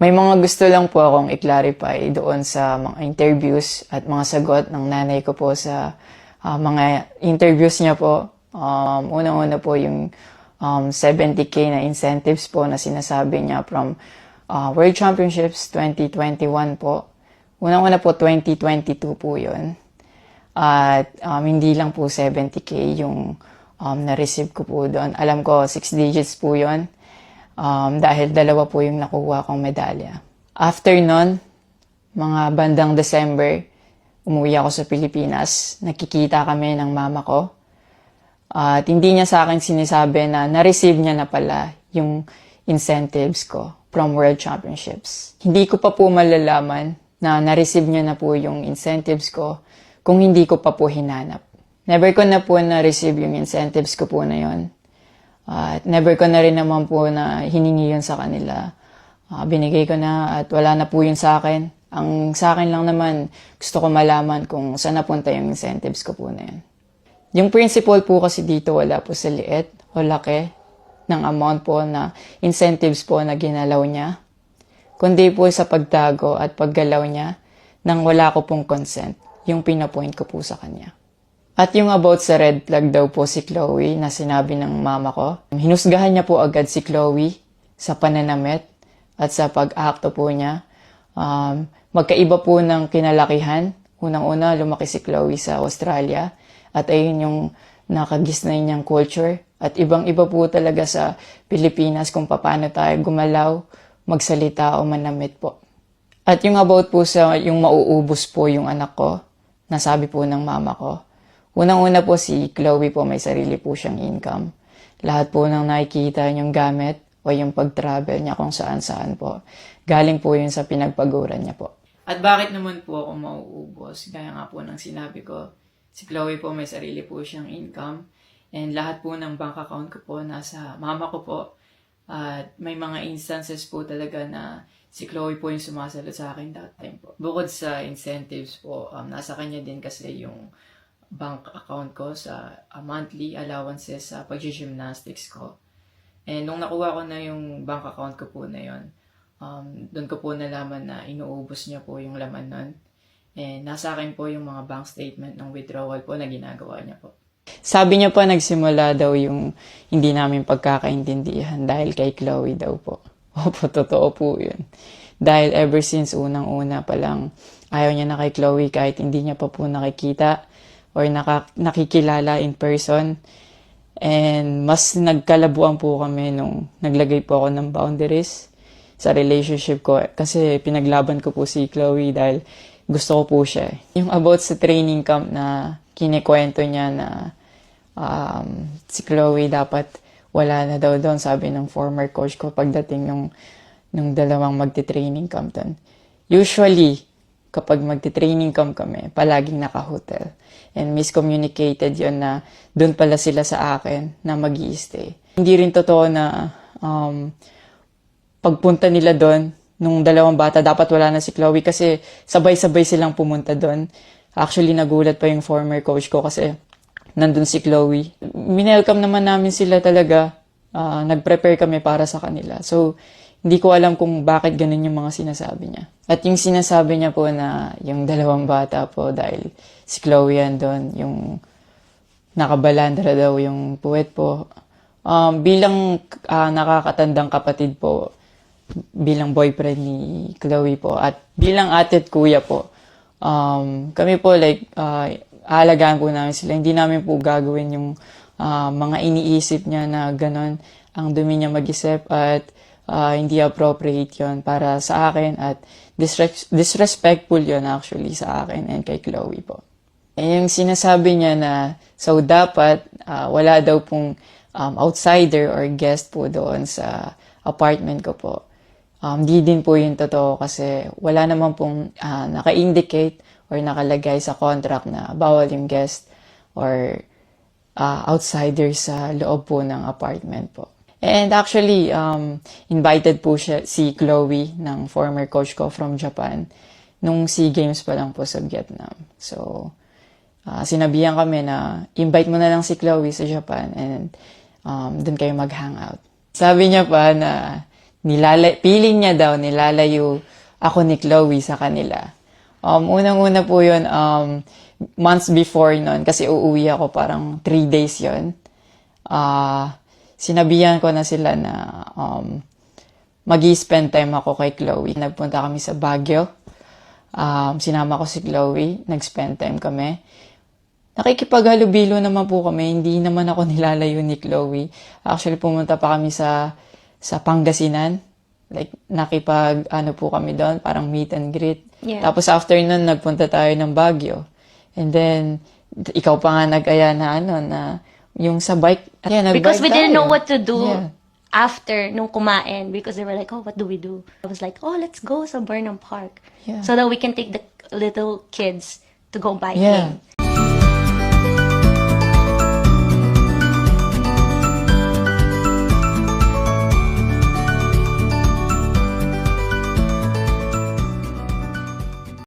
May mga gusto lang po akong i-clarify doon sa mga interviews at mga sagot ng nanay ko po sa mga interviews niya po. Unang-una po yung 70K na incentives po na sinasabi niya from World Championships 2021 po. Unang-una po 2022 po yun. At hindi lang po 70K yung na-receive ko po doon. Alam ko 6 digits po yun. Dahil dalawa po yung nakuha kong medalya. After nun, mga bandang December, umuwi ako sa Pilipinas. Nakikita kami ng mama ko. At hindi niya sa akin sinasabi na na-receive niya na pala yung incentives ko from World Championships. Hindi ko pa po malalaman na na-receive niya na po yung incentives ko kung hindi ko pa po hinanap. Never ko na po na-receive yung incentives ko po na yon. At never ko na rin naman po na hiningi yun sa kanila. Binigay ko na at wala na po yun sa akin. Ang sa akin lang naman, gusto ko malaman kung saan napunta yung incentives ko po na yun. Yung principle po kasi dito wala po sa liit o laki ng amount po na incentives po na ginalaw niya. Kundi po sa pagtago at paggalaw niya nang wala ko pong consent, yung pinapoint ko po sa kanya. At yung about sa red flag daw po si Chloe na sinabi ng mama ko, hinusgahan niya po agad si Chloe sa pananamit at sa pag-akto po niya. Magkaiba po ng kinalakihan. Unang-una, lumaki si Chloe sa Australia at ayun yung nakagisnay niyang culture. At ibang-iba po talaga sa Pilipinas kung paano tayo gumalaw, magsalita o manamit po. At yung about po sa yung mauubos po yung anak ko, nasabi po ng mama ko. Unang-una po si Chloe po may sarili po siyang income. Lahat po ng nakikita niyong gamit o yung pag-travel niya kung saan-saan po. Galing po yun sa pinagpaguran niya po. At bakit naman po ako mauubos? Gaya nga po ng sinabi ko, si Chloe po may sarili po siyang income. And lahat po ng bank account ko po nasa mama ko po. At may mga instances po talaga na si Chloe po yung sumasagot sa akin that time po. Bukod sa incentives po, nasa kanya din kasi yung bank account ko sa monthly allowances sa pag-gymnastics ko. And nung nakuha ko na yung bank account ko po na yun, doon ko po nalaman na inuubos niya po yung laman nun. And nasa akin po yung mga bank statement ng withdrawal po na ginagawa niya po. Sabi niya pa nagsimula daw yung hindi namin pagkakaintindihan dahil kay Chloe daw po. Opo, totoo po yun. Dahil ever since unang-una pa lang, ayaw niya na kay Chloe kahit hindi niya pa po nakikita or nakikilala in person. And mas nagkalabuan po kami nung naglagay po ako ng boundaries sa relationship ko. Kasi pinaglaban ko po si Chloe dahil gusto ko po siya. Yung about sa training camp na kinikwento niya na si Chloe dapat wala na daw doon, sabi ng former coach ko pagdating nung dalawang magti-training camp doon. Usually, kapag magti-training camp kami, palaging naka-hotel. And miscommunicated yon na doon pala sila sa akin na mag-i-stay. Hindi rin totoo na pagpunta nila doon, nung dalawang bata, dapat wala na si Chloe kasi sabay-sabay silang pumunta doon. Actually, nagulat pa yung former coach ko kasi nandun si Chloe. Minelcome naman namin sila talaga. Nag-prepare kami para sa kanila. So, hindi ko alam kung bakit ganun yung mga sinasabi niya. At yung sinasabi niya po na yung dalawang bata po dahil si Chloe yan doon, yung nakabalandra daw yung puwet po. Bilang nakakatandang kapatid po, bilang boyfriend ni Chloe po, at bilang ate at kuya po, kami po aalagaan po namin sila. Hindi namin po gagawin yung mga iniisip niya na gano'n. Ang dumi niya mag-isip at hindi appropriate yon para sa akin at disrespectful yon actually sa akin and kay Chloe po. Yung sinasabi niya na so dapat wala daw pong outsider or guest po doon sa apartment ko po. Di din po yung totoo kasi wala naman pong naka-indicate or nakalagay sa contract na bawal yung guest or outsider sa loob po ng apartment po. And actually, invited po si Chloe ng former coach ko from Japan nung SEA Games pa lang po sa Vietnam. So, sinabihan kami na invite mo na lang si Chloe sa Japan and doon kayo mag-hangout. Sabi niya pa na feeling niya daw, nilalayo ako ni Chloe sa kanila. Unang-una po yun, months before nun, kasi uuwi ako parang 3 days yun. Sinabihan ko na sila na mag-i-spend time ako kay Chloe. Nagpunta kami sa Baguio. Sinama ko si Chloe, nag-spend time kami. Nakikipaghalubilo naman po kami, hindi naman ako nilalayo ni Chloe. Actually, pumunta pa kami sa Pangasinan. Like, po kami doon, parang meet and greet. Yeah. Tapos after nun, nagpunta tayo ng Baguio. And then, ikaw pa nga nag-aya na yung sa bike. Yeah, Because we didn't tayo. know what to do Yeah. after nung kumain because they were like, oh, what do we do? I was like, oh, let's go sa Burnham Park Yeah. so that we can take the little kids to go biking. Yeah.